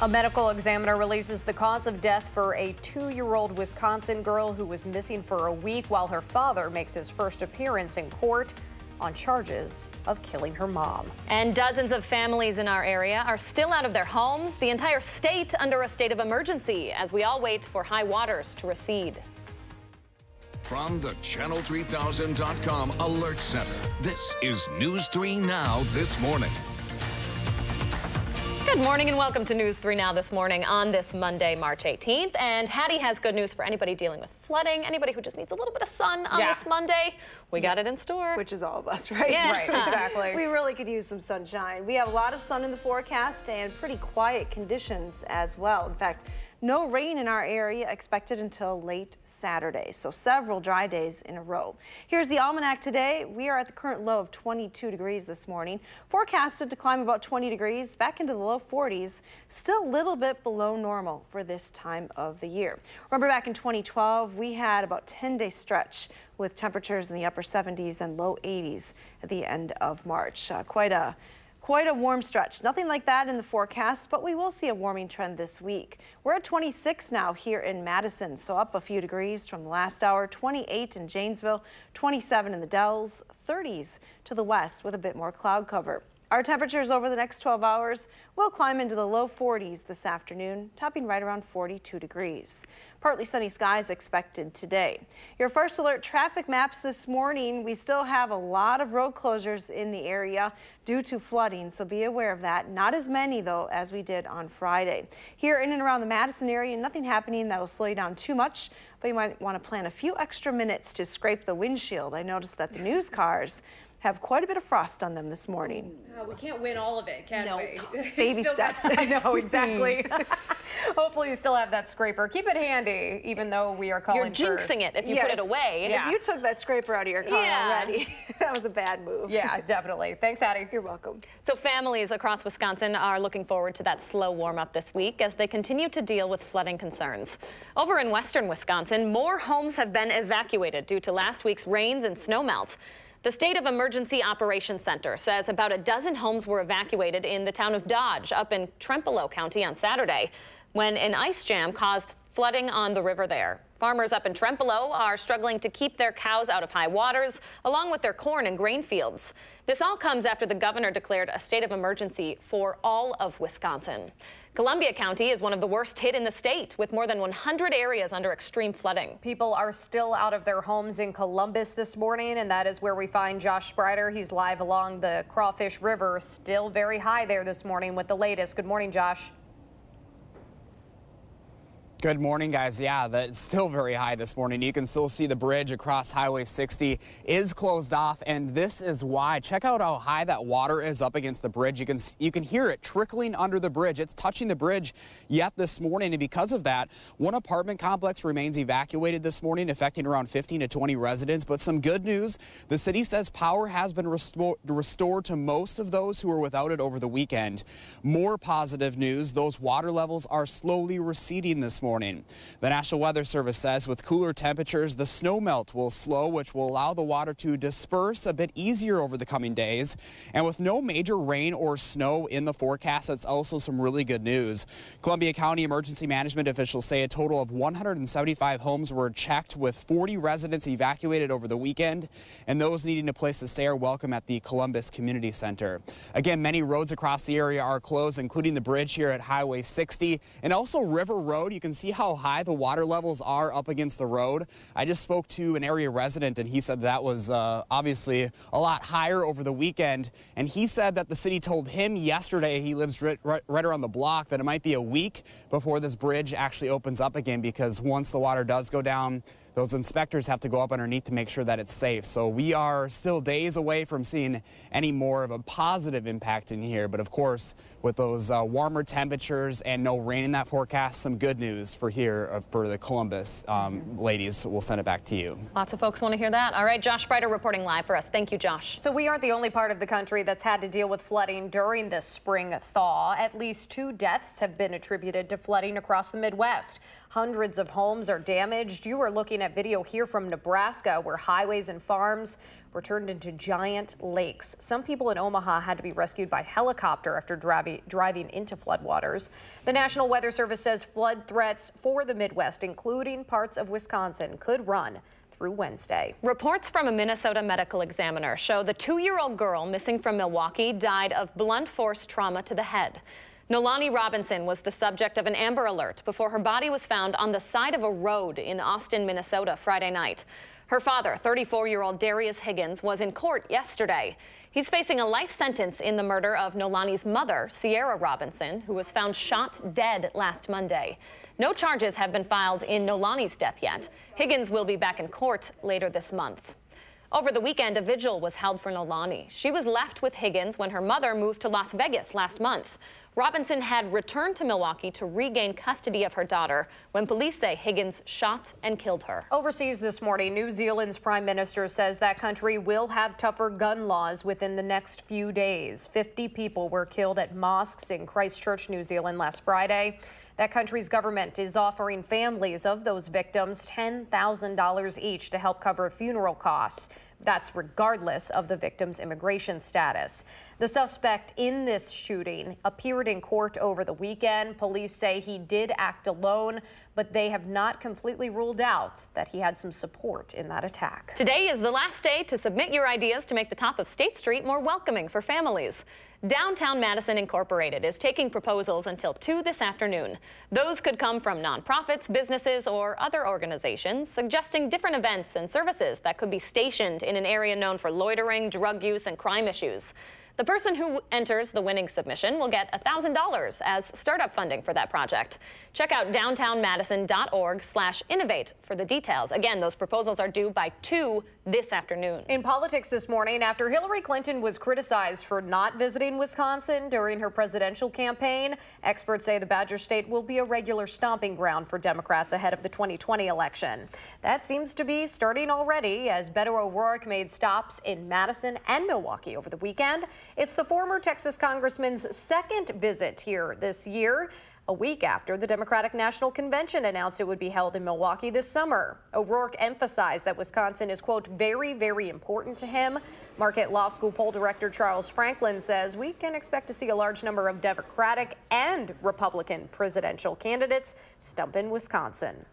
A medical examiner releases the cause of death for a 2-year-old Wisconsin girl who was missing for a week while her father makes his first appearance in court on charges of killing her mom. And dozens of families in our area are still out of their homes, the entire state under a state of emergency as we all wait for high waters to recede. From the Channel3000.com Alert Center, this is News 3 Now This Morning. Good morning and welcome to News 3 Now This Morning on this Monday, March 18th. And Hattie has good news for anybody dealing with flooding, anybody who just needs a little bit of sun on this Monday. We got it in store. Which is all of us, right? Yeah. Right, exactly. We really could use some sunshine. We have a lot of sun in the forecast and pretty quiet conditions as well. In fact, no rain in our area expected until late Saturday, so several dry days in a row. Here's the almanac today. We are at the current low of 22 degrees this morning, forecasted to climb about 20 degrees back into the low 40s, still a little bit below normal for this time of the year. Remember back in 2012, we had about 10-day stretch with temperatures in the upper 70s and low 80s at the end of March. Quite a warm stretch. Nothing like that in the forecast, but we will see a warming trend this week. We're at 26 now here in Madison, so up a few degrees from the last hour. 28 in Janesville, 27 in the Dells, 30s to the west with a bit more cloud cover. Our temperatures over the next 12 hours will climb into the low 40s this afternoon, topping right around 42 degrees. Partly sunny skies expected today. Your first alert traffic maps this morning. We still have a lot of road closures in the area due to flooding, so be aware of that. Not as many, though, as we did on Friday. Here in and around the Madison area, nothing happening that will slow you down too much, but you might want to plan a few extra minutes to scrape the windshield. I noticed that the news cars have quite a bit of frost on them this morning. We can't win all of it, can we? Baby steps. I know, exactly. Hopefully you still have that scraper. Keep it handy, even though we are calling You're jinxing it if you put it away. If you took that scraper out of your car already, that was a bad move. Yeah, definitely. Thanks, Hattie. You're welcome. So families across Wisconsin are looking forward to that slow warm-up this week as they continue to deal with flooding concerns. Over in western Wisconsin, more homes have been evacuated due to last week's rains and snowmelt. The State of Emergency Operations Center says about a dozen homes were evacuated in the town of Dodge up in Trempealeau County on Saturday when an ice jam caused flooding on the river there. Farmers up in Trempealeau are struggling to keep their cows out of high waters, along with their corn and grain fields. This all comes after the governor declared a state of emergency for all of Wisconsin. Columbia County is one of the worst hit in the state, with more than 100 areas under extreme flooding. People are still out of their homes in Columbus this morning, and that is where we find Josh Sprider. He's live along the Crawfish River, still very high there this morning with the latest. Good morning, Josh. Good morning, guys. Yeah, that's still very high this morning. You can still see the bridge across Highway 60 is closed off, and this is why. Check out how high that water is up against the bridge. You can hear it trickling under the bridge. It's touching the bridge yet this morning, and because of that, one apartment complex remains evacuated this morning, affecting around 15 to 20 residents. But some good news, the city says power has been restored to most of those who were without it over the weekend. More positive news, those water levels are slowly receding this morning. The National Weather Service says with cooler temperatures, the snow melt will slow, which will allow the water to disperse a bit easier over the coming days. And with no major rain or snow in the forecast, that's also some really good news. Columbia County emergency management officials say a total of 175 homes were checked, with 40 residents evacuated over the weekend, and those needing a place to stay are welcome at the Columbus Community Center. Again, many roads across the area are closed, including the bridge here at Highway 60 and also River Road. You can see how high the water levels are up against the road. I just spoke to an area resident, and he said that was obviously a lot higher over the weekend. And he said that the city told him yesterday, he lives right around the block, that it might be a week before this bridge actually opens up again, because once the water does go down, those inspectors have to go up underneath to make sure that it's safe. So we are still days away from seeing any more of a positive impact in here. But of course, with those warmer temperatures and no rain in that forecast, some good news for here for the Columbus ladies. We'll send it back to you. Lots of folks want to hear that. All right, Josh Sprider reporting live for us. Thank you, Josh. So we aren't the only part of the country that's had to deal with flooding during this spring thaw. At least 2 deaths have been attributed to flooding across the Midwest. Hundreds of homes are damaged. You are looking at video here from Nebraska, where highways and farms were turned into giant lakes. Some people in Omaha had to be rescued by helicopter after driving into floodwaters. The National Weather Service says flood threats for the Midwest, including parts of Wisconsin, could run through Wednesday. Reports from a Minnesota medical examiner show the 2-year-old girl missing from Milwaukee died of blunt force trauma to the head. Nolani Robinson was the subject of an Amber Alert before her body was found on the side of a road in Austin, Minnesota, Friday night. Her father, 34-year-old Darius Higgins, was in court yesterday. He's facing a life sentence in the murder of Nolani's mother, Sierra Robinson, who was found shot dead last Monday. No charges have been filed in Nolani's death yet. Higgins will be back in court later this month. Over the weekend, a vigil was held for Nolani. She was left with Higgins when her mother moved to Las Vegas last month. Robinson had returned to Milwaukee to regain custody of her daughter when police say Higgins shot and killed her. Overseas this morning, New Zealand's prime minister says that country will have tougher gun laws within the next few days. 50 people were killed at mosques in Christchurch, New Zealand last Friday. That country's government is offering families of those victims $10,000 each to help cover funeral costs. That's regardless of the victim's immigration status. The suspect in this shooting appeared in court over the weekend. Police say he did act alone, but they have not completely ruled out that he had some support in that attack. Today is the last day to submit your ideas to make the top of State Street more welcoming for families. Downtown Madison Incorporated is taking proposals until 2 this afternoon. Those could come from nonprofits, businesses, or other organizations, suggesting different events and services that could be stationed in an area known for loitering, drug use, and crime issues. The person who enters the winning submission will get $1,000 as startup funding for that project. Check out downtownmadison.org/innovate for the details. Again, those proposals are due by 2 this afternoon. In politics this morning, after Hillary Clinton was criticized for not visiting Wisconsin during her presidential campaign, experts say the Badger State will be a regular stomping ground for Democrats ahead of the 2020 election. That seems to be starting already as Beto O'Rourke made stops in Madison and Milwaukee over the weekend. It's the former Texas congressman's second visit here this year, a week after the Democratic National Convention announced it would be held in Milwaukee this summer. O'Rourke emphasized that Wisconsin is, quote, very, very important to him. Marquette Law School poll director Charles Franklin says we can expect to see a large number of Democratic and Republican presidential candidates stump in Wisconsin.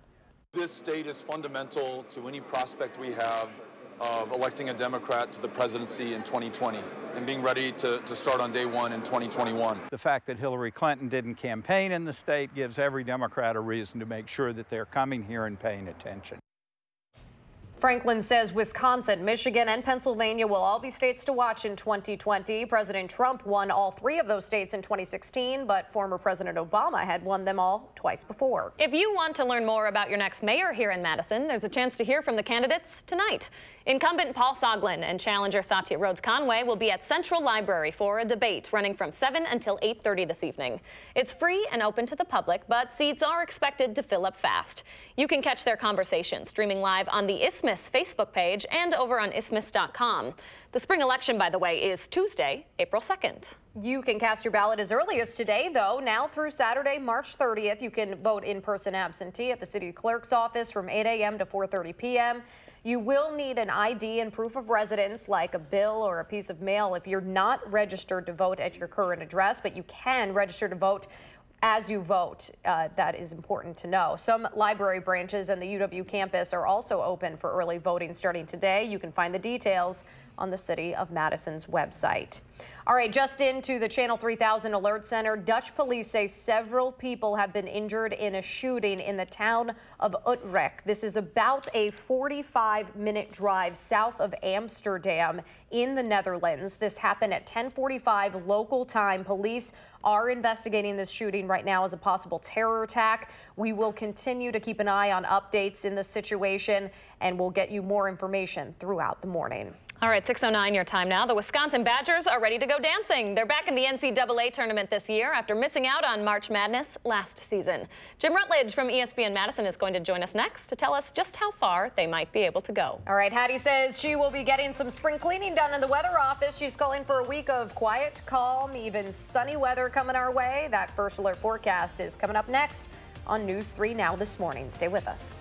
This state is fundamental to any prospect we have of electing a Democrat to the presidency in 2020 and being ready to start on day one in 2021. The fact that Hillary Clinton didn't campaign in the state gives every Democrat a reason to make sure that they're coming here and paying attention. Franklin says Wisconsin, Michigan, and Pennsylvania will all be states to watch in 2020. President Trump won all 3 of those states in 2016, but former President Obama had won them all twice before. If you want to learn more about your next mayor here in Madison, there's a chance to hear from the candidates tonight. Incumbent Paul Soglin and challenger Satya Rhodes Conway will be at Central Library for a debate running from 7 until 8:30 this evening. It's free and open to the public, but seats are expected to fill up fast. You can catch their conversation streaming live on the Isthmus Facebook page and over on isthmus.com. The spring election, by the way, is Tuesday, April 2nd. You can cast your ballot as early as today, though. Now through Saturday, March 30th, you can vote in person absentee at the city clerk's office from 8 a.m. to 4:30 p.m. You will need an ID and proof of residence, like a bill or a piece of mail, if you're not registered to vote at your current address, but you can register to vote as you vote. That is important to know. Some library branches and the UW campus are also open for early voting starting today. You can find the details on the City of Madison's website. All right, just into the Channel 3000 Alert Center, Dutch police say several people have been injured in a shooting in the town of Utrecht. This is about a 45-minute drive south of Amsterdam in the Netherlands. This happened at 10:45 local time. Police are investigating this shooting right now as a possible terror attack. We will continue to keep an eye on updates in this situation, and we'll get you more information throughout the morning. All right, 6:09 your time now. The Wisconsin Badgers are ready to go dancing. They're back in the NCAA tournament this year after missing out on March Madness last season. Jim Rutledge from ESPN Madison is going to join us next to tell us just how far they might be able to go. All right, Hattie says she will be getting some spring cleaning done in the weather office. She's calling for a week of quiet, calm, even sunny weather coming our way. That first alert forecast is coming up next on News 3 Now this morning. Stay with us.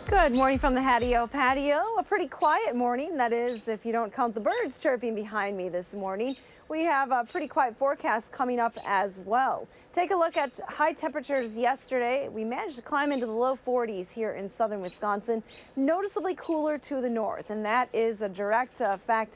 Good morning from the patio. A pretty quiet morning, that is, if you don't count the birds chirping behind me this morning. We have a pretty quiet forecast coming up as well. Take a look at high temperatures yesterday. We managed to climb into the low 40s here in southern Wisconsin, noticeably cooler to the north, and that is a direct fact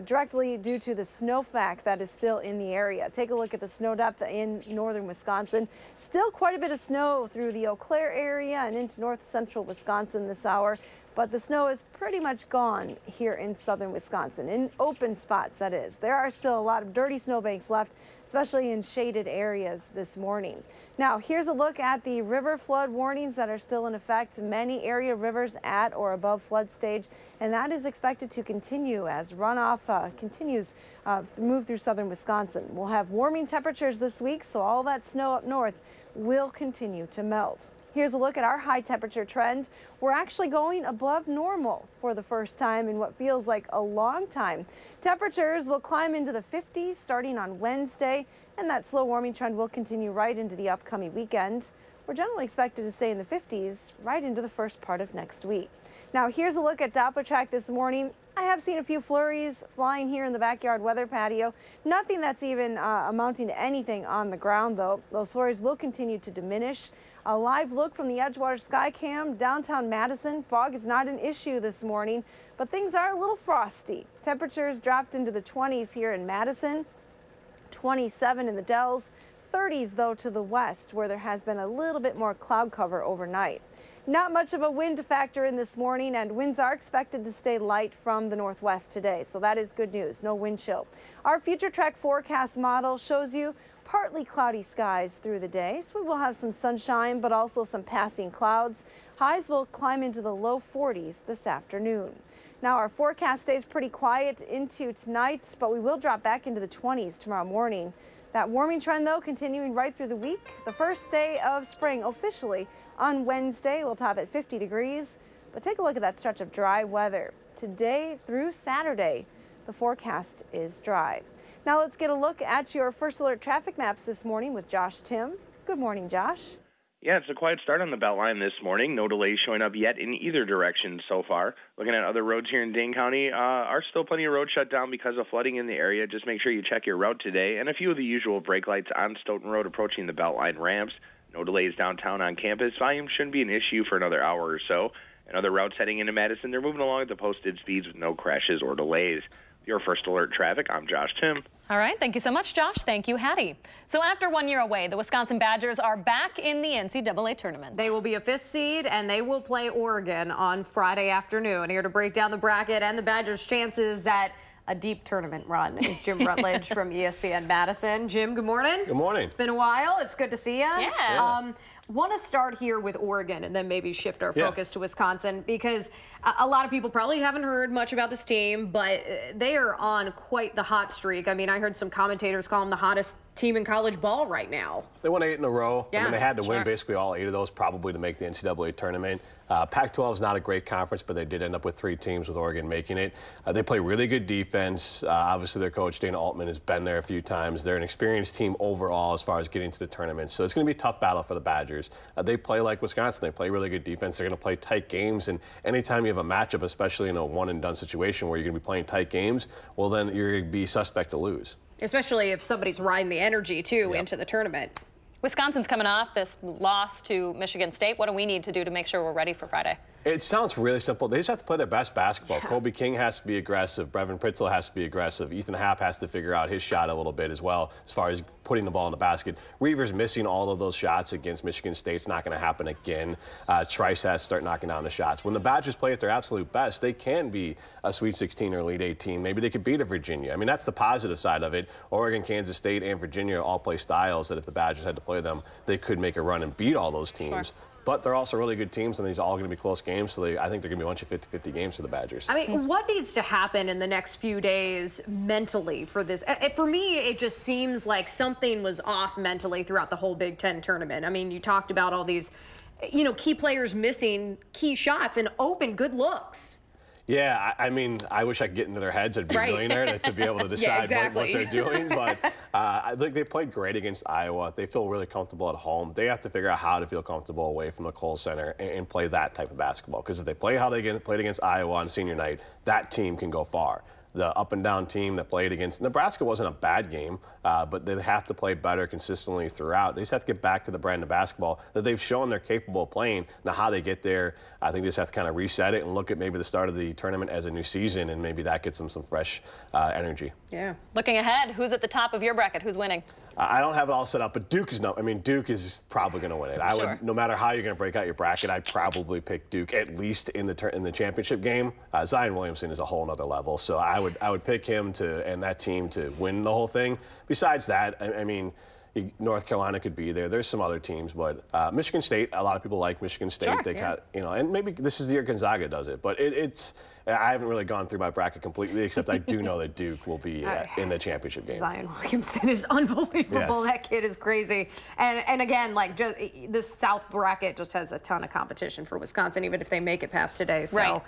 directly due to the snowpack that is still in the area. Take a look at the snow depth in northern Wisconsin. Still quite a bit of snow through the Eau Claire area and into north central Wisconsin this hour, but the snow is pretty much gone here in southern Wisconsin, in open spots that is. There are still a lot of dirty snowbanks left, especially in shaded areas this morning. Now, here's a look at the river flood warnings that are still in effect. Many area rivers at or above flood stage, and that is expected to continue as runoff continues move through southern Wisconsin. We'll have warming temperatures this week, so all that snow up north will continue to melt. Here's a look at our high temperature trend. We're actually going above normal for the first time in what feels like a long time. Temperatures will climb into the 50s starting on Wednesday, and that slow warming trend will continue right into the upcoming weekend. We're generally expected to stay in the 50s right into the first part of next week. Now, here's a look at Doppler track this morning. I have seen a few flurries flying here in the backyard weather patio. Nothing that's even amounting to anything on the ground, though. Those flurries will continue to diminish. A live look from the Edgewater Skycam downtown Madison. Fog is not an issue this morning, but things are a little frosty. Temperatures dropped into the 20s here in Madison, 27 in the Dells, 30s though to the west, where there has been a little bit more cloud cover overnight. Not much of a wind to factor in this morning, and winds are expected to stay light from the northwest today, so that is good news. No wind chill. Our future track forecast model shows you partly cloudy skies through the day. So we will have some sunshine, but also some passing clouds. Highs will climb into the low 40s this afternoon. Now our forecast stays pretty quiet into tonight, but we will drop back into the 20s tomorrow morning. That warming trend, though, continuing right through the week. The first day of spring officially on Wednesday will top at 50 degrees. But take a look at that stretch of dry weather. Today through Saturday, the forecast is dry. Now let's get a look at your First Alert traffic maps this morning with Josh Tim. Good morning, Josh. Yeah, it's a quiet start on the Beltline this morning. No delays showing up yet in either direction so far. Looking at other roads here in Dane County, are still plenty of roads shut down because of flooding in the area. Just make sure you check your route today. And a few of the usual brake lights on Stoughton Road approaching the Beltline ramps. No delays downtown on campus. Volume shouldn't be an issue for another hour or so. And other routes heading into Madison, they're moving along at the posted speeds with no crashes or delays. Your First Alert traffic, I'm Josh Tim. All right, thank you so much, Josh. Thank you, Hattie. So after 1 year away, the Wisconsin Badgers are back in the NCAA tournament. They will be a 5th seed, and they will play Oregon on Friday afternoon. Here to break down the bracket and the Badgers' chances at a deep tournament run is Jim Rutledge from ESPN Madison. Jim, good morning. Good morning. It's been a while. It's good to see you. Yeah. Want to start here with Oregon and then maybe shift our focus to Wisconsin, because a lot of people probably haven't heard much about this team, but they are on quite the hot streak. I mean, I heard some commentators call them the hottest team in college ball right now. They won 8 in a row. Yeah, I mean, they had to win basically all 8 of those probably to make the NCAA tournament. Pac-12 is not a great conference, but they did end up with 3 teams with Oregon making it. They play really good defense. Obviously, their coach, Dana Altman, has been there a few times. They're an experienced team overall as far as getting to the tournament. So it's going to be a tough battle for the Badgers. They play like Wisconsin. They play really good defense. They're going to play tight games. And anytime you have a matchup, especially in a one-and-done situation where you're going to be playing tight games, well, then you're going to be suspect to lose. Especially if somebody's riding the energy, too, into the tournament. Wisconsin's coming off this loss to Michigan State. What do we need to do to make sure we're ready for Friday? It sounds really simple. They just have to play their best basketball. Kobe King has to be aggressive. Brevin Pritzel has to be aggressive. Ethan Happ has to figure out his shot a little bit as well as far as putting the ball in the basket. Reaver's missing all of those shots against Michigan State. It's not going to happen again. Trice has to start knocking down the shots. When the Badgers play at their absolute best, they can be a Sweet 16 or Elite 8 team. Maybe they could beat a Virginia. I mean, that's the positive side of it. Oregon, Kansas State, and Virginia all play styles that if the Badgers had to play them, they could make a run and beat all those teams. Sure. But they're also really good teams, and these are all going to be close games, so I think they're going to be a bunch of 50-50 games for the Badgers. I mean, what needs to happen in the next few days mentally for this? For me, it just seems like something was off mentally throughout the whole Big Ten tournament. I mean, you talked about all these, key players missing key shots and open good looks. Yeah, I mean, I wish I could get into their heads. I'd be a millionaire to be able to decide what they're doing. But I think they played great against Iowa. They feel really comfortable at home. They have to figure out how to feel comfortable away from the Kohl Center and play that type of basketball. Because if they play how they played against Iowa on senior night, that team can go far. The up-and-down team that played against Nebraska wasn't a bad game, but they have to play better consistently throughout. They just have to get back to the brand of basketball that they've shown they're capable of playing. Now, how they get there, I think they just have to kind of reset it and look at maybe the start of the tournament as a new season, and maybe that gets them some fresh energy. Yeah. Looking ahead, who's at the top of your bracket? Who's winning? I don't have it all set up, but Duke is probably going to win it. I would, no matter how you're going to break out your bracket, I'd probably pick Duke at least in the championship game. Zion Williamson is a whole other level, so I would pick him and that team to win the whole thing. Besides that, I mean, North Carolina could be there. There's some other teams, but Michigan State, a lot of people like Michigan State. And maybe this is the year Gonzaga does it, but I haven't really gone through my bracket completely, except I do know that Duke will be in the championship game. Zion Williamson is unbelievable. Yes. That kid is crazy. And again, this South bracket just has a ton of competition for Wisconsin, even if they make it past today. So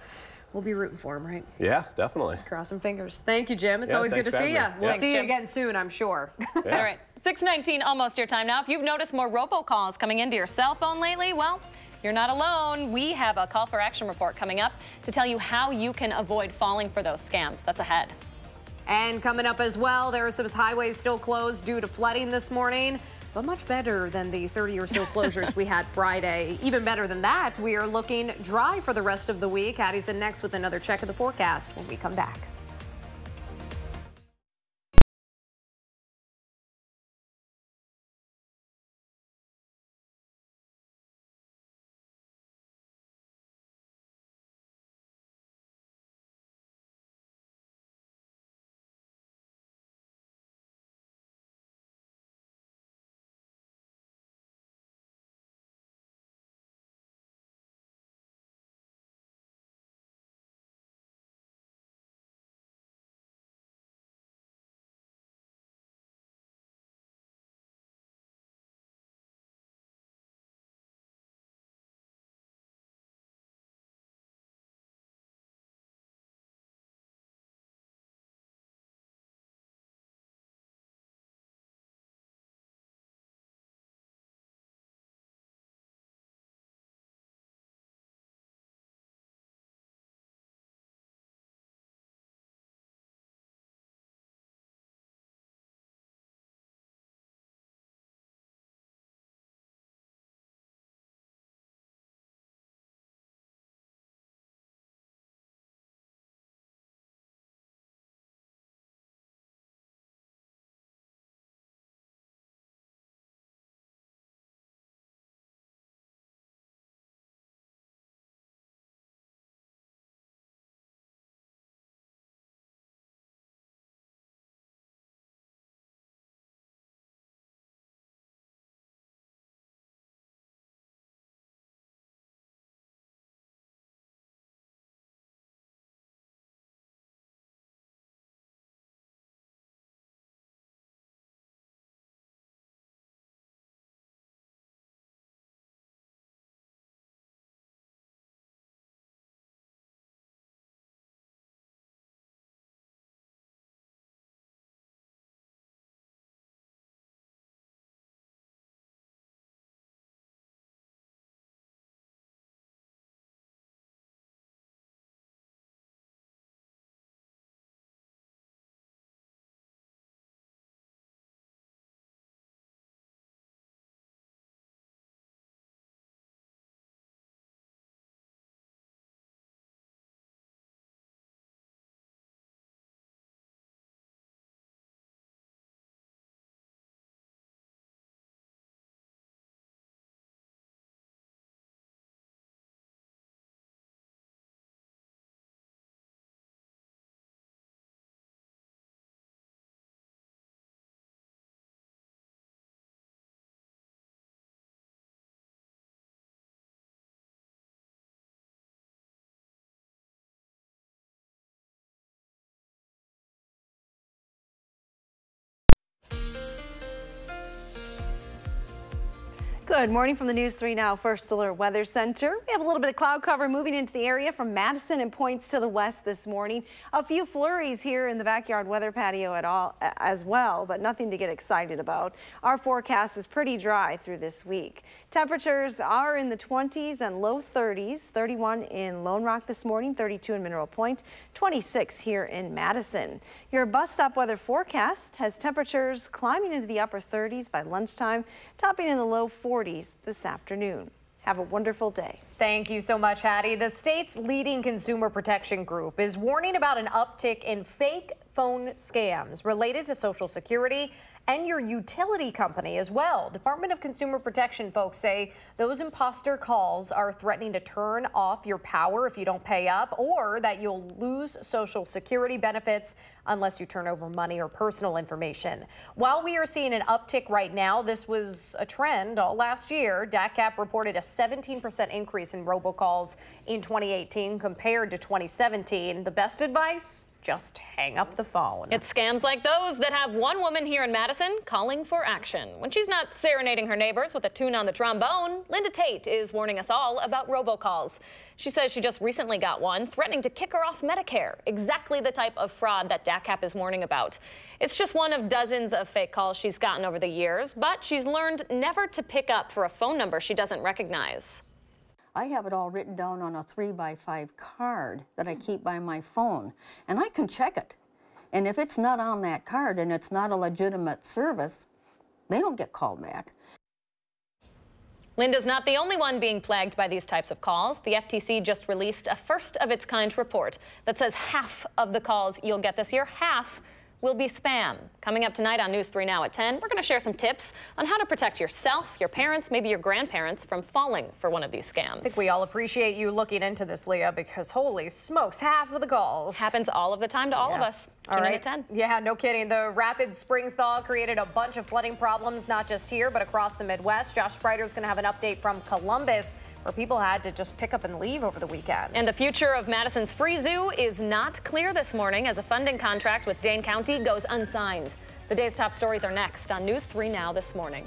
we'll be rooting for him, right? Yeah, definitely. Crossing fingers. Thank you, Jim. It's always good to see you. We'll see you again soon, I'm sure. All right, 6:19, almost your time now. If you've noticed more robocalls coming into your cell phone lately, well, you're not alone. We have a call for action report coming up to tell you how you can avoid falling for those scams. That's ahead. And coming up as well, there are some highways still closed due to flooding this morning, but much better than the 30 or so closures we had Friday. Even better than that, we are looking dry for the rest of the week. Addie's in next with another check of the forecast when we come back. Good morning from the News 3 Now First Alert Weather Center. We have a little bit of cloud cover moving into the area from Madison and points to the west this morning. A few flurries here in the backyard weather patio as well, but nothing to get excited about. Our forecast is pretty dry through this week. Temperatures are in the 20s and low 30s. 31 in Lone Rock this morning, 32 in Mineral Point, 26 here in Madison. Your bus stop weather forecast has temperatures climbing into the upper 30s by lunchtime, topping in the low 40s this afternoon. Have a wonderful day. Thank you so much, Hattie. The state's leading consumer protection group is warning about an uptick in fake phone scams related to Social Security and your utility company as well. Department of Consumer Protection folks say those imposter calls are threatening to turn off your power if you don't pay up, or that you'll lose Social Security benefits unless you turn over money or personal information. While we are seeing an uptick right now, this was a trend all last year. DACAP reported a 17% increase in robocalls in 2018 compared to 2017. The best advice? Just hang up the phone. It's scams like those that have one woman here in Madison calling for action. When she's not serenading her neighbors with a tune on the trombone, Linda Tate is warning us all about robocalls. She says she just recently got one threatening to kick her off Medicare, exactly the type of fraud that DACAP is warning about. It's just one of dozens of fake calls she's gotten over the years, but she's learned never to pick up for a phone number she doesn't recognize. I have it all written down on a 3x5 card that I keep by my phone, and I can check it. And if it's not on that card and it's not a legitimate service, they don't get called back. Linda's not the only one being plagued by these types of calls. The FTC just released a first-of-its-kind report that says half of the calls you'll get this year, half will be spam. Coming up tonight on News 3 Now at 10, we're going to share some tips on how to protect yourself, your parents, maybe your grandparents from falling for one of these scams. I think we all appreciate you looking into this, Leah, because holy smokes, half of the calls. Happens all of the time to all of us. Tune in at 10. Yeah, no kidding. The rapid spring thaw created a bunch of flooding problems, not just here, but across the Midwest. Josh Sprider's going to have an update from Columbus, where people had to just pick up and leave over the weekend. And the future of Madison's free zoo is not clear this morning as a funding contract with Dane County goes unsigned. The day's top stories are next on News 3 Now this morning.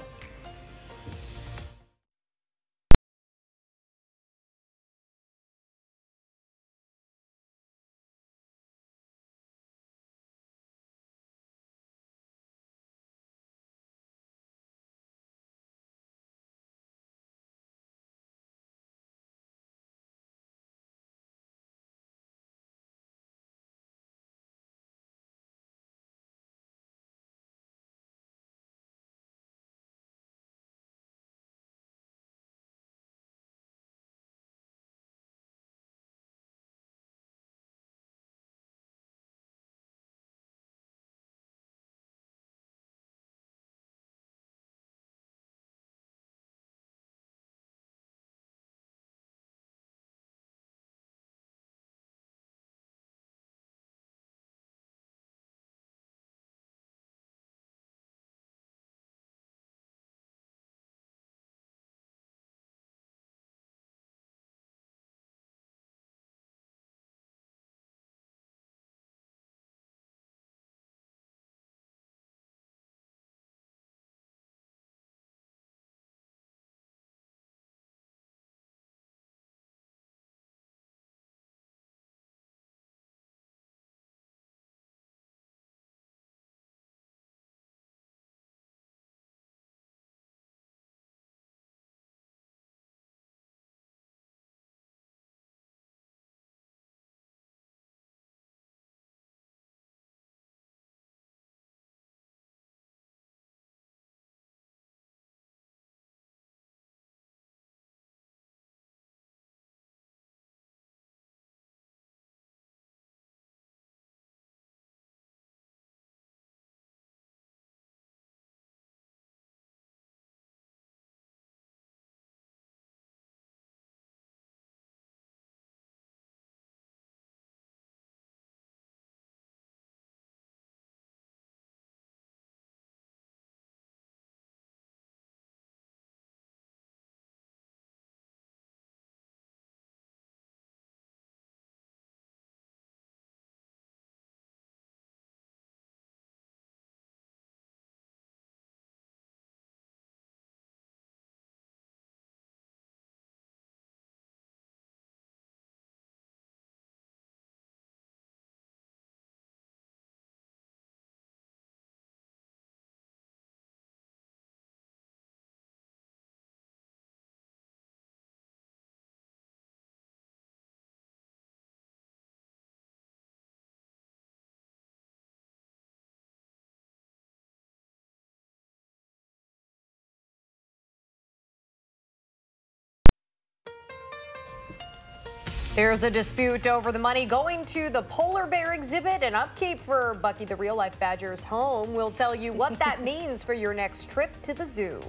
There's a dispute over the money going to the polar bear exhibit and upkeep for Bucky the real-life badger's home. We'll tell you what that means for your next trip to the zoo.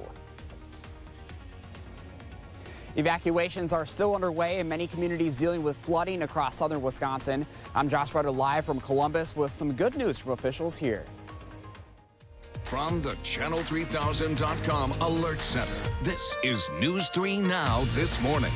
Evacuations are still underway in many communities dealing with flooding across southern Wisconsin. I'm Josh Bruder live from Columbus with some good news from officials here. From the Channel3000.com Alert Center, this is News 3 Now this morning.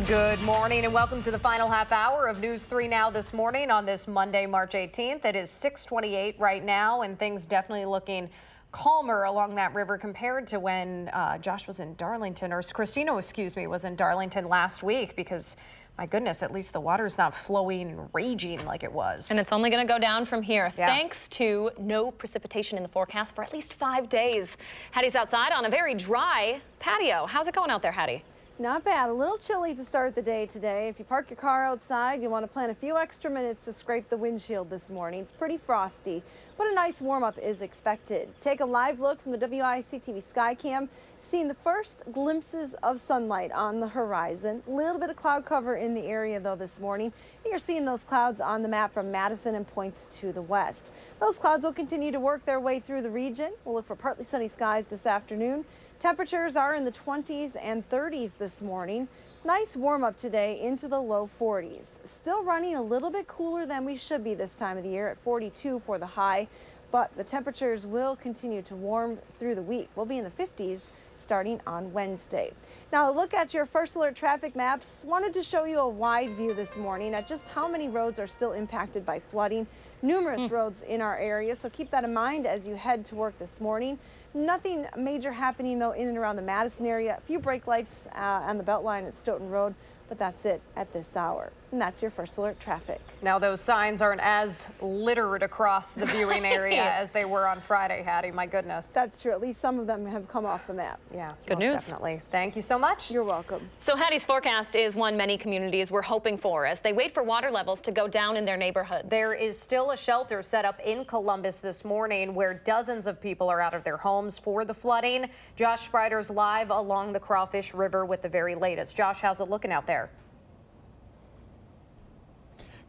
Good morning and welcome to the final half hour of News 3 Now this morning on this Monday, March 18th. It is 6:28 right now, and things definitely looking calmer along that river compared to when Josh was in Darlington, or Christina, excuse me, was in Darlington last week, because my goodness, at least the water's not flowing and raging like it was. And it's only going to go down from here, thanks to no precipitation in the forecast for at least 5 days. Hattie's outside on a very dry patio. How's it going out there, Hattie? Not bad. A little chilly to start the day today. If you park your car outside, you want to plan a few extra minutes to scrape the windshield this morning. It's pretty frosty, but a nice warm-up is expected. Take a live look from the WISC-TV Skycam, seeing the first glimpses of sunlight on the horizon. A little bit of cloud cover in the area, though, this morning. And you're seeing those clouds on the map from Madison and points to the west. Those clouds will continue to work their way through the region. We'll look for partly sunny skies this afternoon. Temperatures are in the 20s and 30s this morning. Nice warm up today into the low 40s. Still running a little bit cooler than we should be this time of the year at 42 for the high, but the temperatures will continue to warm through the week. We'll be in the 50s starting on Wednesday. Now, a look at your first alert traffic maps. Wanted to show you a wide view this morning at just how many roads are still impacted by flooding. Numerous roads in our area, so keep that in mind as you head to work this morning. Nothing major happening, though, in and around the Madison area. A few brake lights on the Beltline at Stoughton Road, but that's it at this hour. And that's your first alert traffic. Now, those signs aren't as littered across the viewing area as they were on Friday, Hattie. My goodness. That's true. At least some of them have come off the map. Yeah, good news. Definitely. Thank you so much. You're welcome. So Hattie's forecast is one many communities were hoping for as they wait for water levels to go down in their neighborhoods. There is still a shelter set up in Columbus this morning where dozens of people are out of their homes for the flooding. Josh Sprider's live along the Crawfish River with the very latest. Josh, how's it looking out there?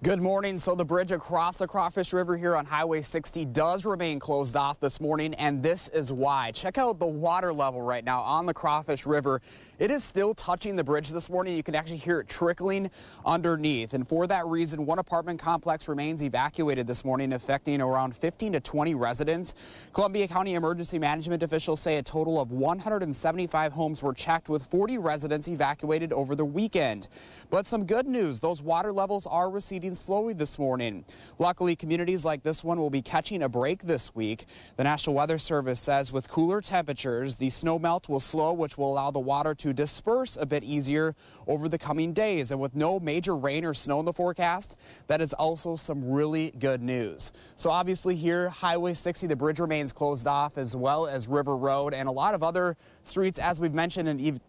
Good morning. So the bridge across the Crawfish River here on Highway 60 does remain closed off this morning, and this is why. Check out the water level right now on the Crawfish River. It is still touching the bridge this morning. You can actually hear it trickling underneath. And for that reason, one apartment complex remains evacuated this morning, affecting around 15 to 20 residents. Columbia County emergency management officials say a total of 175 homes were checked, with 40 residents evacuated over the weekend. But some good news, those water levels are receding slowly this morning. Luckily, communities like this one will be catching a break this week. The National Weather Service says with cooler temperatures, the snow melt will slow, which will allow the water to disperse a bit easier over the coming days. And with no major rain or snow in the forecast, that is also some really good news. So obviously here, Highway 60, the bridge remains closed off, as well as River Road and a lot of other streets, as we've mentioned, and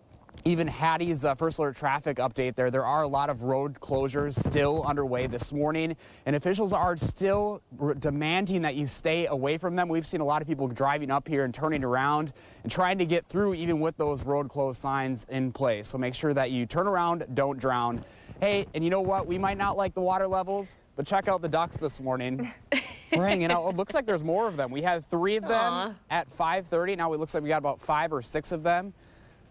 even Hattie's first alert traffic update there. There are a lot of road closures still underway this morning, and officials are still demanding that you stay away from them. We've seen a lot of people driving up here and turning around and trying to get through even with those road closed signs in place. So make sure that you turn around, don't drown. Hey, and you know what? We might not like the water levels, but check out the ducks this morning. We're hanging out. It looks like there's more of them. We had 3 of them at 5:30. Now it looks like we got about 5 or 6 of them.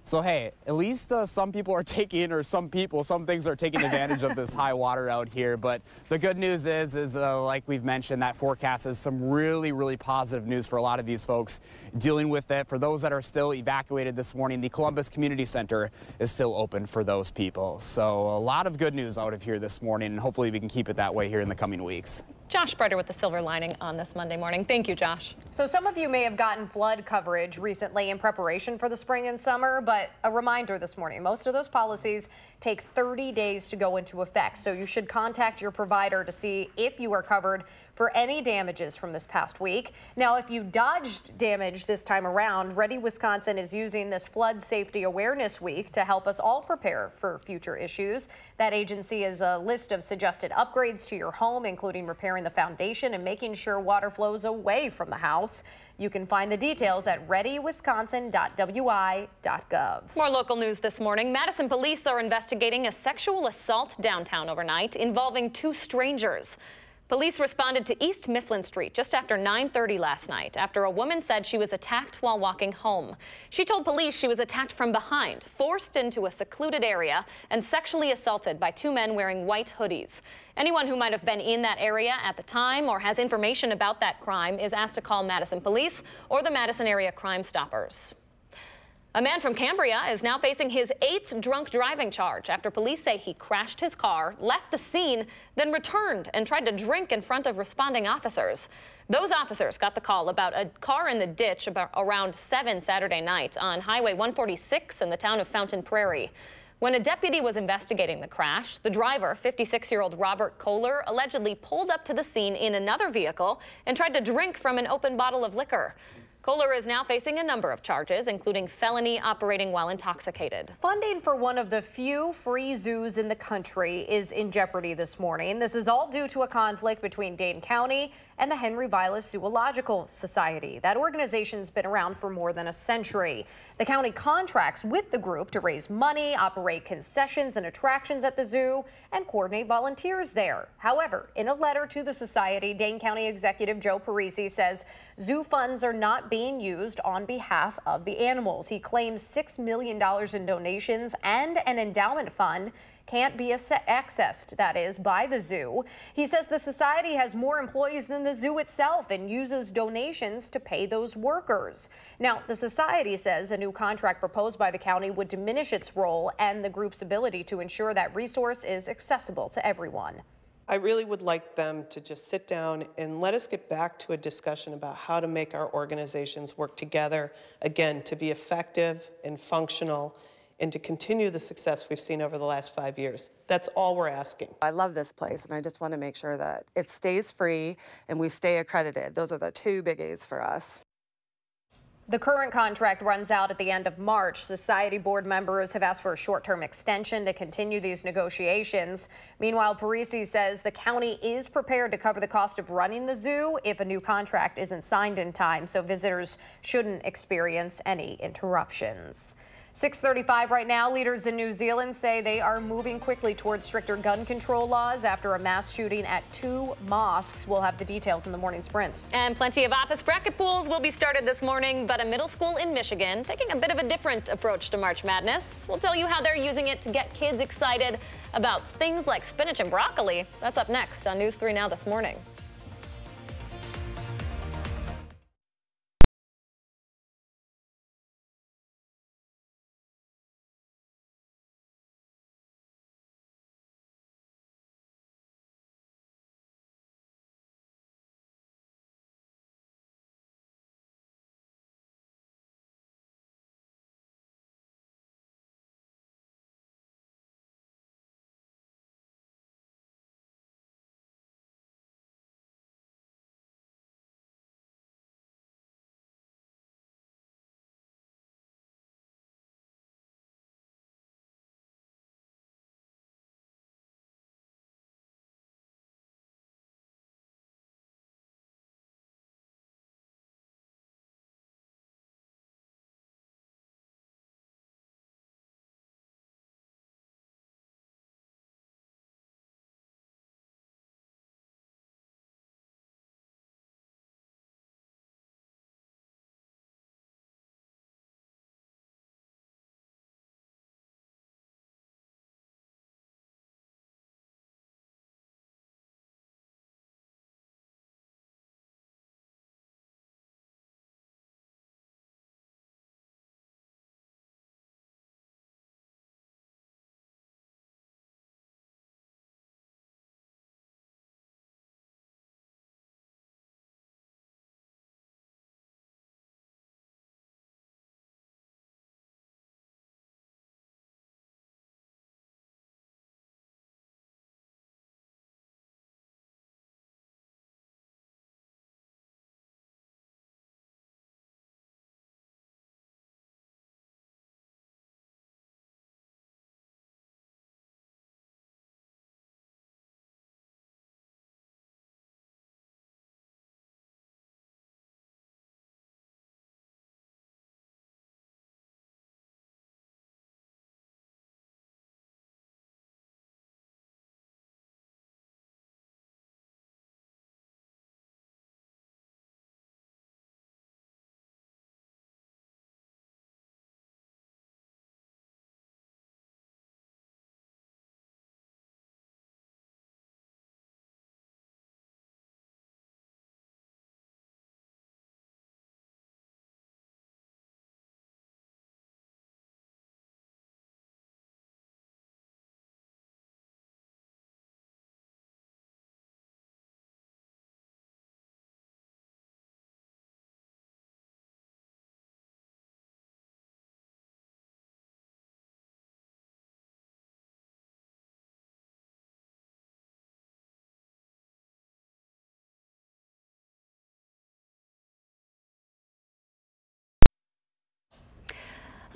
So, hey, at least some people are taking, or some things are taking advantage of this high water out here. But the good news is like we've mentioned, that forecast is some really, really positive news for a lot of these folks dealing with it. For those that are still evacuated this morning, the Columbus Community Center is still open for those people. So a lot of good news out of here this morning, and hopefully we can keep it that way here in the coming weeks. Josh Sprider with the silver lining on this Monday morning. Thank you, Josh. So some of you may have gotten flood coverage recently in preparation for the spring and summer, but a reminder this morning, most of those policies take 30 days to go into effect. So you should contact your provider to see if you are covered for any damages from this past week. Now, if you dodged damage this time around, Ready Wisconsin is using this Flood Safety Awareness Week to help us all prepare for future issues. That agency is a list of suggested upgrades to your home, including repairing the foundation and making sure water flows away from the house. You can find the details at readywisconsin.wi.gov. More local news this morning. Madison police are investigating a sexual assault downtown overnight involving two strangers. Police responded to East Mifflin Street just after 9:30 last night after a woman said she was attacked while walking home. She told police she was attacked from behind, forced into a secluded area, and sexually assaulted by two men wearing white hoodies. Anyone who might have been in that area at the time or has information about that crime is asked to call Madison Police or the Madison Area Crime Stoppers. A man from Cambria is now facing his 8th drunk driving charge after police say he crashed his car, left the scene, then returned and tried to drink in front of responding officers. Those officers got the call about a car in the ditch around 7 Saturday night on Highway 146 in the town of Fountain Prairie. When a deputy was investigating the crash, the driver, 56-year-old Robert Kohler, allegedly pulled up to the scene in another vehicle and tried to drink from an open bottle of liquor. Kohler is now facing a number of charges, including felony operating while intoxicated. Funding for one of the few free zoos in the country is in jeopardy this morning. This is all due to a conflict between Dane County and the Henry Vilas Zoological Society. That organization's been around for more than a century. The county contracts with the group to raise money, operate concessions and attractions at the zoo, and coordinate volunteers there. However, in a letter to the society, Dane County Executive Joe Parisi says zoo funds are not being used on behalf of the animals. He claims $6 million in donations and an endowment fund can't be accessed, that is, by the zoo. He says the society has more employees than the zoo itself and uses donations to pay those workers. Now, the society says a new contract proposed by the county would diminish its role and the group's ability to ensure that resource is accessible to everyone. I really would like them to just sit down and let us get back to a discussion about how to make our organizations work together, again, to be effective and functional and to continue the success we've seen over the last 5 years. That's all we're asking. I love this place, and I just want to make sure that it stays free and we stay accredited. Those are the two biggies for us. The current contract runs out at the end of March. Society board members have asked for a short-term extension to continue these negotiations. Meanwhile, Parisi says the county is prepared to cover the cost of running the zoo if a new contract isn't signed in time, so visitors shouldn't experience any interruptions. 6:35 right now. Leaders in New Zealand say they are moving quickly towards stricter gun control laws after a mass shooting at 2 mosques. We'll have the details in the morning sprint. And plenty of office bracket pools will be started this morning, but a middle school in Michigan taking a bit of a different approach to March Madness. We'll tell you how they're using it to get kids excited about things like spinach and broccoli. That's up next on News 3 Now this morning.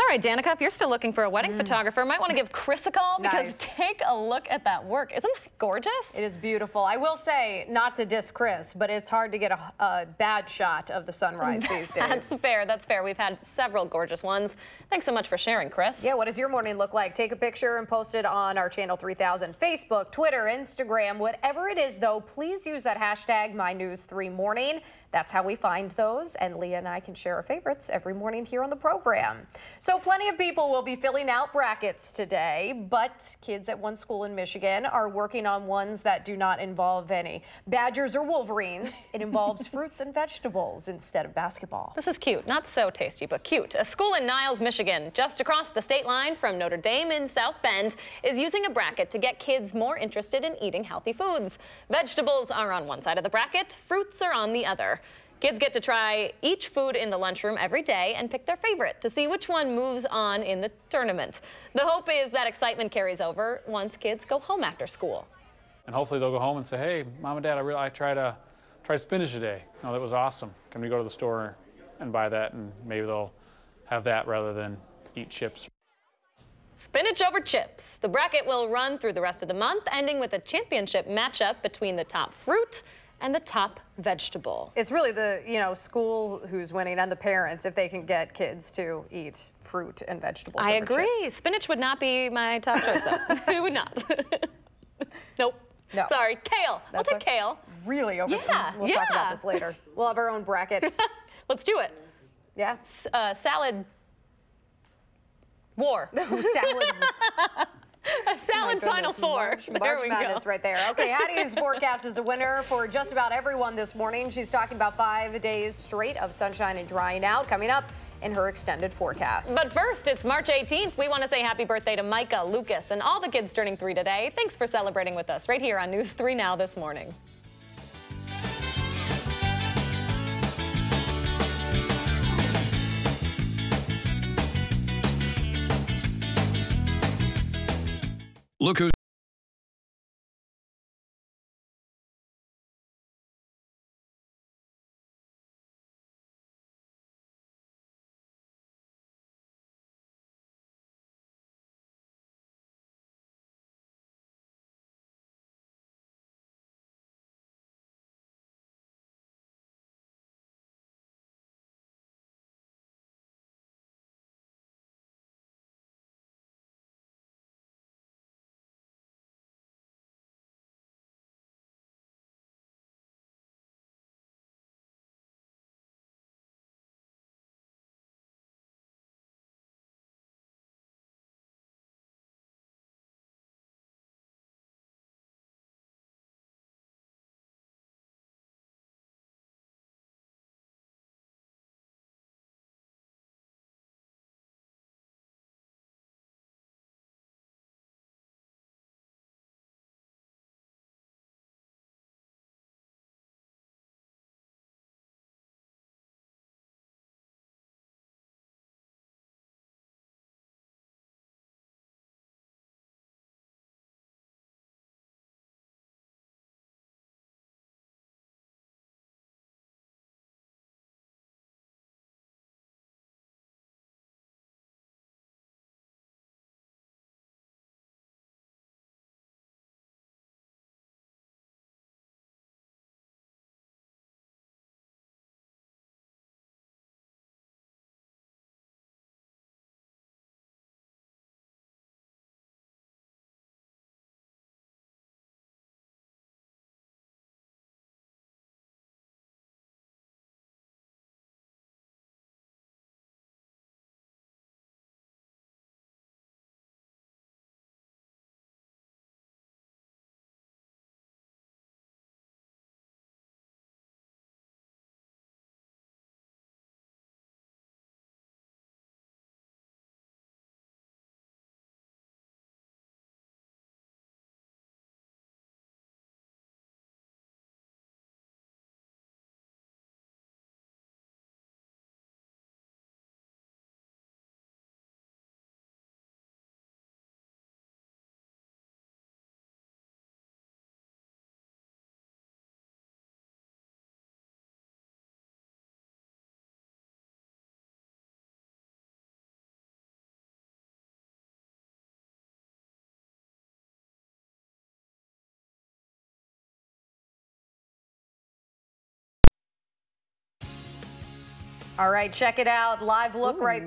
All right, Danica, if you're still looking for a wedding photographer, might want to give Chris a call because Nice. take a look at that work. Isn't that gorgeous? It is beautiful. I will say, not to diss Chris, but it's hard to get a bad shot of the sunrise these days. That's fair. That's fair. We've had several gorgeous ones. Thanks so much for sharing, Chris. Yeah, what does your morning look like? Take a picture and post it on our Channel 3000 Facebook, Twitter, Instagram, whatever it is, though. Please use that hashtag MyNews3Morning. That's how we find those, and Leah and I can share our favorites every morning here on the program. So plenty of people will be filling out brackets today, but kids at one school in Michigan are working on ones that do not involve any Badgers or Wolverines. It involves fruits and vegetables instead of basketball. This is cute. Not so tasty, but cute. A school in Niles, Michigan, just across the state line from Notre Dame in South Bend, is using a bracket to get kids more interested in eating healthy foods. Vegetables are on one side of the bracket, fruits are on the other. Kids get to try each food in the lunchroom every day and pick their favorite to see which one moves on in the tournament. The hope is that excitement carries over once kids go home after school. And hopefully they'll go home and say, hey, Mom and Dad, I tried spinach today. Oh, that was awesome. Can we go to the store and buy that? And maybe they'll have that rather than eat chips. Spinach over chips. The bracket will run through the rest of the month, ending with a championship matchup between the top fruit and the top vegetable. It's really the, school who's winning and the parents if they can get kids to eat fruit and vegetables. I over agree. chips. Spinach would not be my top choice, though. It would not. Nope. No. Sorry. Kale. I'll take kale. Really over. Yeah. We'll talk about this later. We'll have our own bracket. Let's do it. Yeah. Salad war. Salad. A salad Final Four. March Madness right there. Okay, Hattie's forecast is a winner for just about everyone this morning. She's talking about 5 days straight of sunshine and drying out coming up in her extended forecast. But first, it's March 18th. We want to say happy birthday to Micah, Lucas, and all the kids turning 3 today. Thanks for celebrating with us right here on News 3 Now this morning. Look who's All right, check it out. Live look right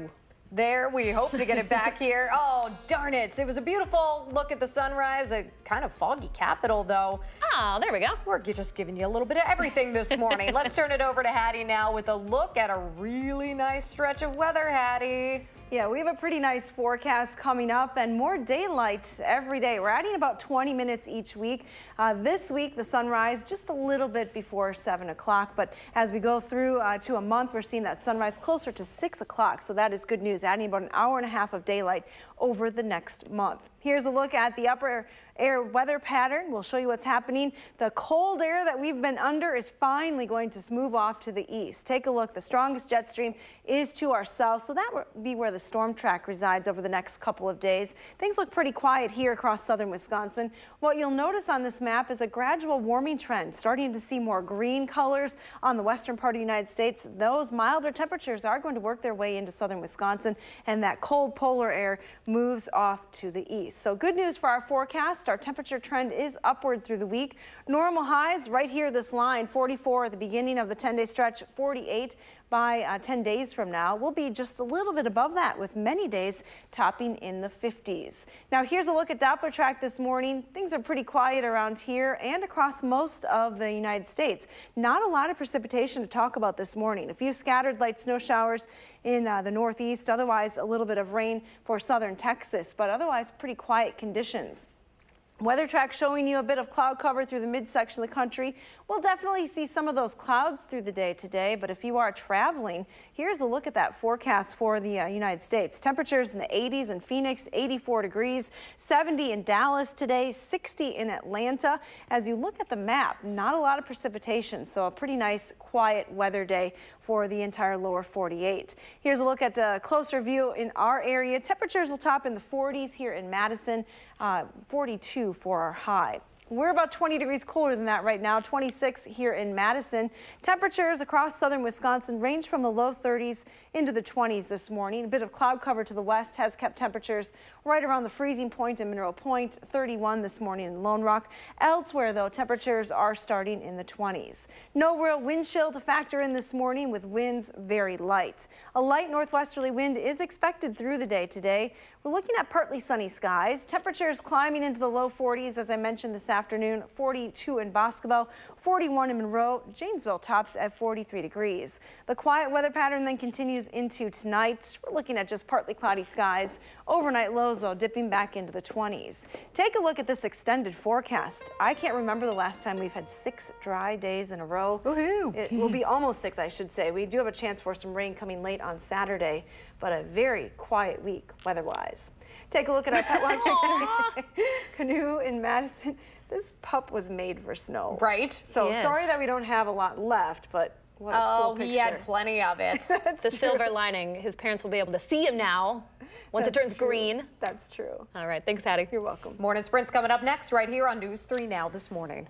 there. We hope to get it back here. Oh, darn it. It was a beautiful look at the sunrise. A kind of foggy capital, though. Oh, there we go. We're just giving you a little bit of everything this morning. Let's turn it over to Hattie now with a look at a really nice stretch of weather, Hattie. Yeah, we have a pretty nice forecast coming up and more daylight every day. We're adding about 20 minutes each week. This week, the sunrise just a little bit before 7 o'clock. But as we go through to a month, we're seeing that sunrise closer to 6 o'clock. So that is good news, adding about an hour and a half of daylight over the next month. Here's a look at the upper air weather pattern. We'll show you what's happening. The cold air that we've been under is finally going to move off to the east. Take a look. The strongest jet stream is to our south, so that will be where the storm track resides over the next couple of days. Things look pretty quiet here across southern Wisconsin. What you'll notice on this map is a gradual warming trend, starting to see more green colors on the western part of the United States. Those milder temperatures are going to work their way into southern Wisconsin, and that cold polar air moves off to the east. So good news for our forecast. Our temperature trend is upward through the week. Normal highs right here, this line, 44 at the beginning of the 10-day stretch, 48 by 10 days from now. We'll be just a little bit above that with many days topping in the 50s. Now here's a look at Doppler track this morning. Things are pretty quiet around here and across most of the United States. Not a lot of precipitation to talk about this morning. A few scattered light snow showers in the northeast, otherwise a little bit of rain for southern Texas, but otherwise pretty quiet conditions. Weather track showing you a bit of cloud cover through the midsection of the country. We'll definitely see some of those clouds through the day today, but if you are traveling, here's a look at that forecast for the United States. Temperatures in the 80s in Phoenix, 84 degrees, 70 in Dallas today, 60 in Atlanta. As you look at the map, not a lot of precipitation, so a pretty nice quiet weather day for the entire lower 48. Here's a look at a closer view in our area. Temperatures will top in the 40s here in Madison, 42 for our high. We're about 20 degrees cooler than that right now, 26 here in Madison. Temperatures across southern Wisconsin range from the low 30s into the 20s this morning. A bit of cloud cover to the west has kept temperatures right around the freezing point in Mineral Point, 31 this morning in Lone Rock. Elsewhere, though, temperatures are starting in the 20s. No real wind chill to factor in this morning with winds very light. A light northwesterly wind is expected through the day today. We're looking at partly sunny skies. Temperatures climbing into the low 40s, as I mentioned this afternoon, 42 in Boscobel, 41 in Monroe. Janesville tops at 43 degrees. The quiet weather pattern then continues into tonight. We're looking at just partly cloudy skies. Overnight lows, though, dipping back into the 20s. Take a look at this extended forecast. I can't remember the last time we've had 6 dry days in a row. Woohoo! It will be almost 6, I should say. We do have a chance for some rain coming late on Saturday, but a very quiet week weather-wise. Take a look at our pet line picture. Canoe in Madison. This pup was made for snow. Right. So Yes. sorry that we don't have a lot left, but what a cool picture. He had plenty of it. The silver lining, his parents will be able to see him now once it turns green. That's true. All right, thanks, Hattie. You're welcome. Morning Sprint's coming up next right here on News 3 Now this morning.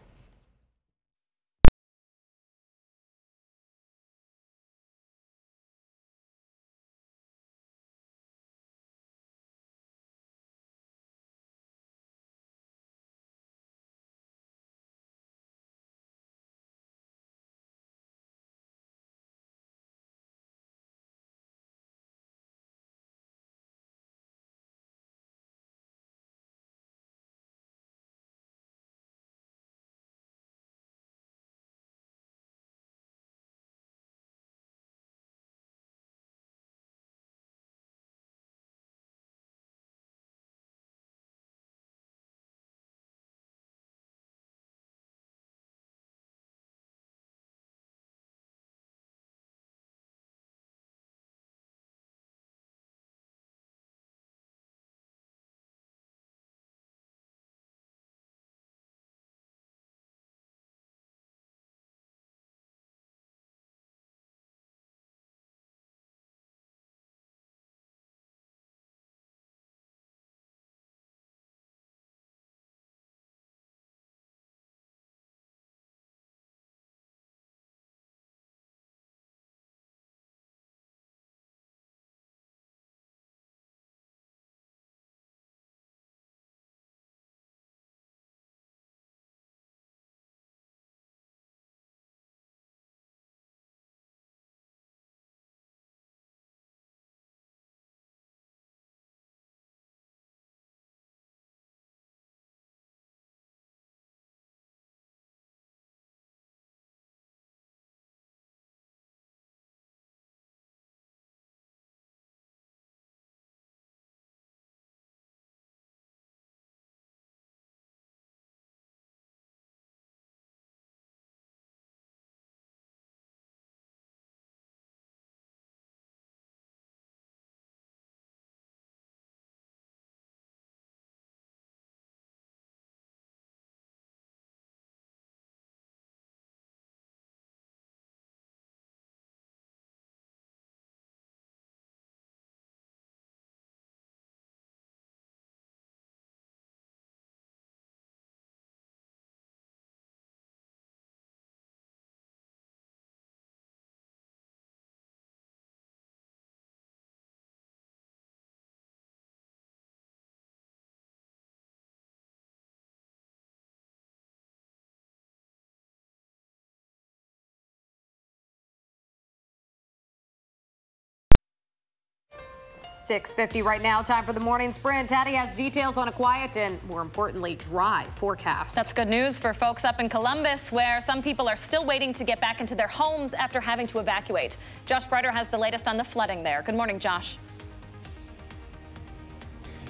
6:50 right now. Time for the morning sprint. Taddy has details on a quiet and, more importantly, dry forecast. That's good news for folks up in Columbus, where some people are still waiting to get back into their homes after having to evacuate. Josh Breiter has the latest on the flooding there. Good morning, Josh.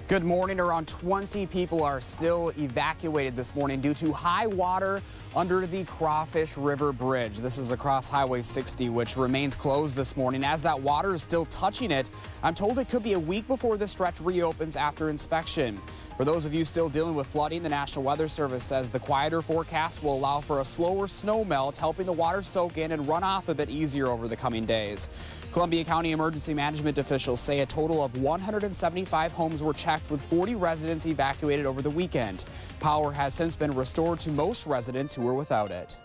Good morning. Around 20 people are still evacuated this morning due to high water under the Crawfish River Bridge. This is across Highway 60, which remains closed this morning. As that water is still touching it, I'm told it could be a week before the stretch reopens after inspection. For those of you still dealing with flooding, the National Weather Service says the quieter forecast will allow for a slower snow melt, helping the water soak in and run off a bit easier over the coming days. Columbia County emergency management officials say a total of 175 homes were checked, with 40 residents evacuated over the weekend. Power has since been restored to most residents who were without it.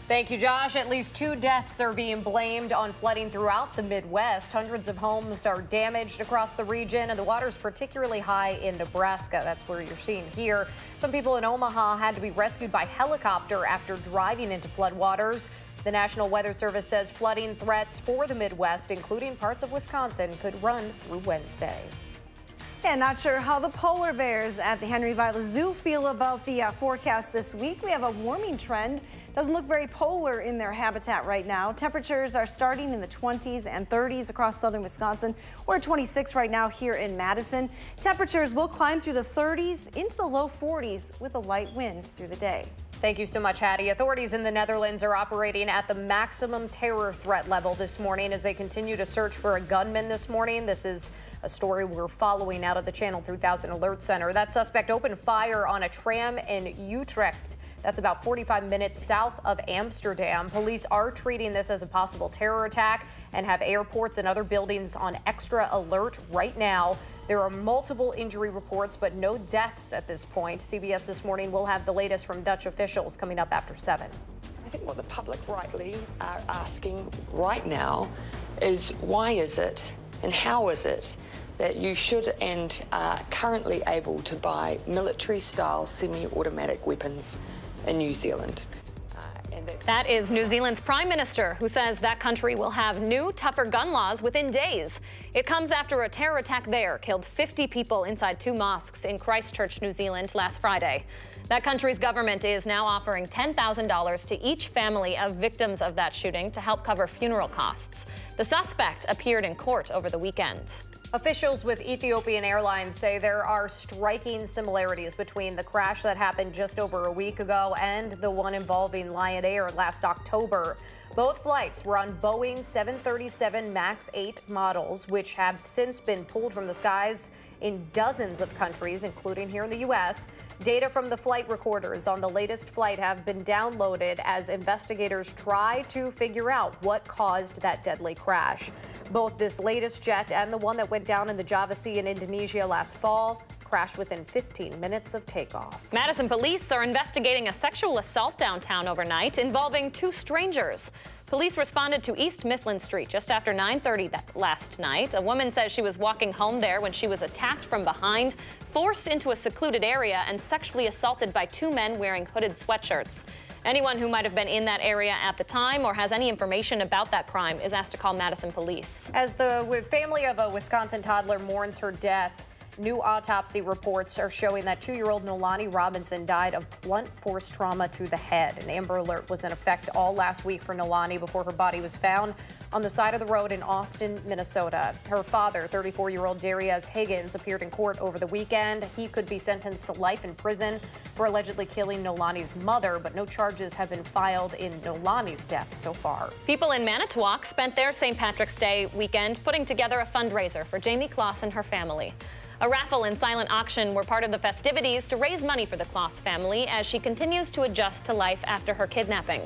Thank you, Josh. At least 2 deaths are being blamed on flooding throughout the Midwest. Hundreds of homes are damaged across the region, and the water is particularly high in Nebraska. That's where you're seeing here. Some people in Omaha had to be rescued by helicopter after driving into floodwaters. The National Weather Service says flooding threats for the Midwest, including parts of Wisconsin, could run through Wednesday. Yeah, not sure how the polar bears at the Henry Vila Zoo feel about the forecast this week. We have a warming trend. Doesn't look very polar in their habitat right now. Temperatures are starting in the 20s and 30s across southern Wisconsin. We're at 26 right now here in Madison. Temperatures will climb through the 30s into the low 40s with a light wind through the day. Thank you so much, Hattie. Authorities in the Netherlands are operating at the maximum terror threat level this morning as they continue to search for a gunman this morning. This is a story we're following out of the Channel 3000 Alert Center. That suspect opened fire on a tram in Utrecht. That's about 45 minutes south of Amsterdam. Police are treating this as a possible terror attack and have airports and other buildings on extra alert right now. There are multiple injury reports, but no deaths at this point. CBS This Morning will have the latest from Dutch officials coming up after 7. I think what the public rightly are asking right now is why is it and how is it that you should and are currently able to buy military-style semi-automatic weapons in New Zealand. That is New Zealand's Prime Minister, who says that country will have new, tougher gun laws within days. It comes after a terror attack there killed 50 people inside 2 mosques in Christchurch, New Zealand last Friday. That country's government is now offering $10,000 to each family of victims of that shooting to help cover funeral costs. The suspect appeared in court over the weekend. Officials with Ethiopian Airlines say there are striking similarities between the crash that happened just over a week ago and the one involving Lion Air last October. Both flights were on Boeing 737 MAX 8 models, which have since been pulled from the skies in dozens of countries, including here in the U.S. Data from the flight recorders on the latest flight have been downloaded as investigators try to figure out what caused that deadly crash. Both this latest jet and the one that went down in the Java Sea in Indonesia last fall crashed within 15 minutes of takeoff. Madison police are investigating a sexual assault downtown overnight involving 2 strangers. Police responded to East Mifflin Street just after 9:30 last night. A woman says she was walking home there when she was attacked from behind, forced into a secluded area, and sexually assaulted by 2 men wearing hooded sweatshirts. Anyone who might have been in that area at the time or has any information about that crime is asked to call Madison police. As the family of a Wisconsin toddler mourns her death, new autopsy reports are showing that 2-year-old Nolani Robinson died of blunt force trauma to the head. An Amber Alert was in effect all last week for Nolani before her body was found on the side of the road in Austin, Minnesota. Her father, 34-year-old Darius Higgins, appeared in court over the weekend. He could be sentenced to life in prison for allegedly killing Nolani's mother, but no charges have been filed in Nolani's death so far. People in Manitowoc spent their St. Patrick's Day weekend putting together a fundraiser for Jamie Kloss and her family. A raffle and silent auction were part of the festivities to raise money for the Kloss family as she continues to adjust to life after her kidnapping.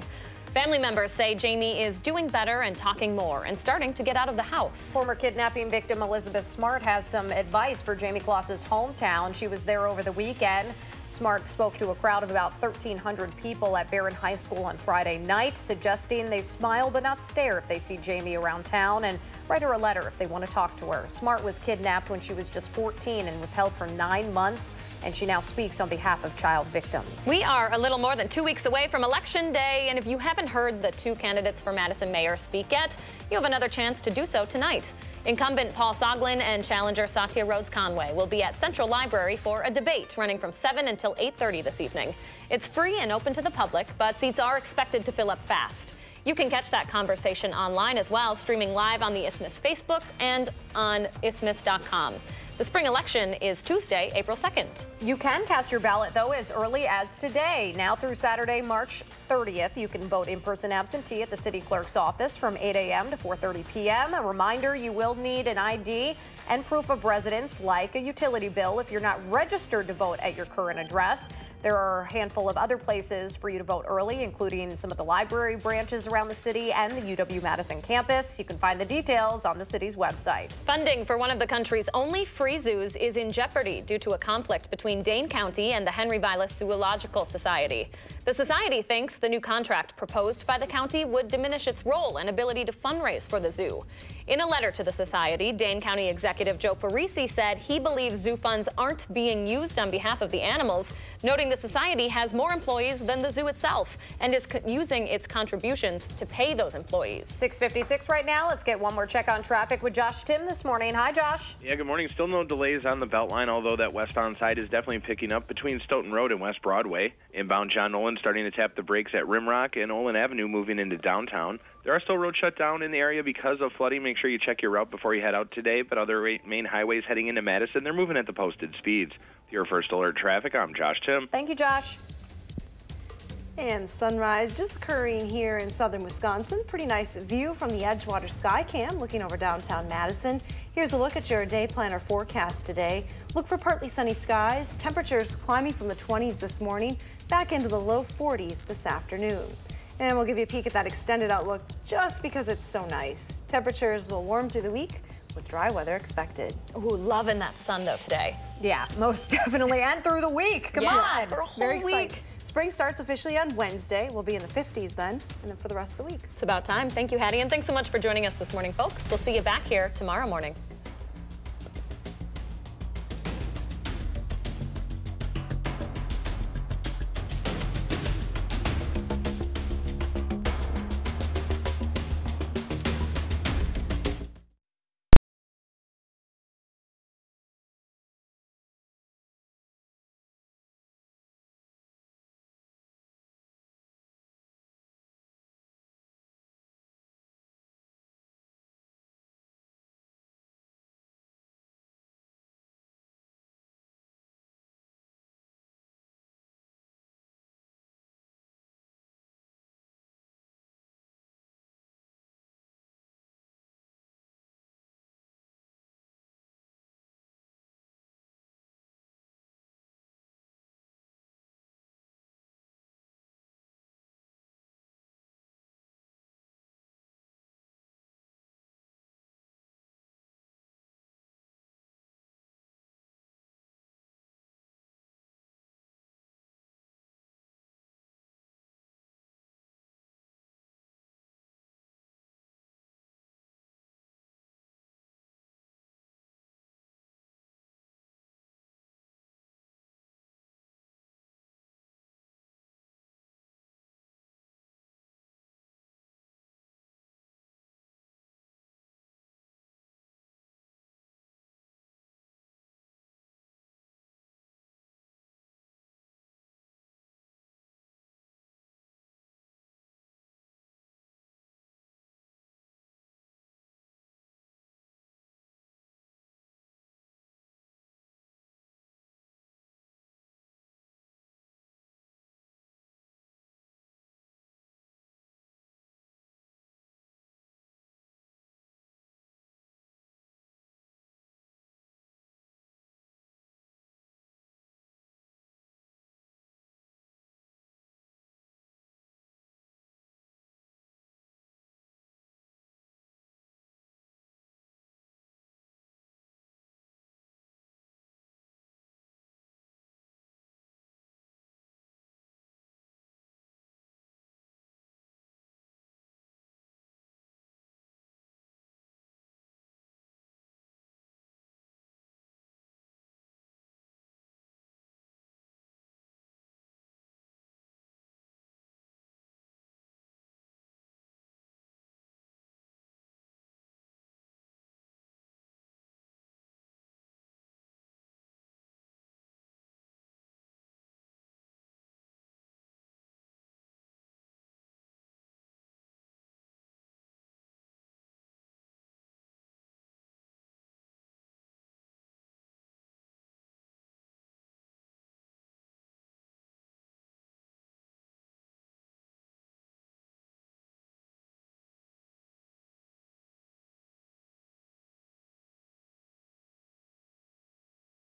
Family members say Jamie is doing better and talking more and starting to get out of the house. Former kidnapping victim Elizabeth Smart has some advice for Jamie Kloss's hometown. She was there over the weekend. Smart spoke to a crowd of about 1,300 people at Barron High School on Friday night, suggesting they smile but not stare if they see Jamie around town, and write her a letter if they want to talk to her. Smart was kidnapped when she was just 14 and was held for 9 months, and she now speaks on behalf of child victims. We are a little more than 2 weeks away from Election Day, and if you haven't heard the 2 candidates for Madison mayor speak yet, you have another chance to do so tonight. Incumbent Paul Soglin and challenger Satya Rhodes Conway will be at Central Library for a debate running from 7 until 8:30 this evening. It's free and open to the public, but seats are expected to fill up fast. You can catch that conversation online as well, streaming live on the Isthmus Facebook and on isthmus.com. The spring election is Tuesday, April 2nd. You can cast your ballot, though, as early as today. Now through Saturday, March 30th, you can vote in-person absentee at the city clerk's office from 8 a.m. to 4:30 p.m. A reminder, you will need an ID and proof of residence, like a utility bill, if you're not registered to vote at your current address. There are a handful of other places for you to vote early, including some of the library branches around the city and the UW-Madison campus. You can find the details on the city's website. Funding for one of the country's only free zoos is in jeopardy due to a conflict between Dane County and the Henry Vilas Zoological Society. The society thinks the new contract proposed by the county would diminish its role and ability to fundraise for the zoo. In a letter to the society, Dane County Executive Joe Parisi said he believes zoo funds aren't being used on behalf of the animals, noting the society has more employees than the zoo itself and is using its contributions to pay those employees. 6:56 right now. Let's get one more check on traffic with Josh Tim this morning. Hi, Josh. Yeah, good morning. Still no delays on the Beltline, although that westbound side is definitely picking up between Stoughton Road and West Broadway. Inbound John Nolan starting to tap the brakes at Rimrock and Olin Avenue moving into downtown. There are still roads shut down in the area because of flooding. Make sure you check your route before you head out today, but other main highways heading into Madison, they're moving at the posted speeds. Your first alert traffic, I'm Josh Tim. Thank you, Josh. And sunrise just occurring here in southern Wisconsin. Pretty nice view from the Edgewater Skycam looking over downtown Madison. Here's a look at your day planner forecast today. Look for partly sunny skies. Temperatures climbing from the 20s this morning, back into the low 40s this afternoon. And we'll give you a peek at that extended outlook just because it's so nice. Temperatures will warm through the week with dry weather expected. Ooh, loving that sun though today. Yeah, most definitely, and through the week. Come on, for a whole very week. exciting. Spring starts officially on Wednesday. We'll be in the 50s then, and then for the rest of the week. It's about time. Thank you, Hattie, and thanks so much for joining us this morning, folks. We'll see you back here tomorrow morning.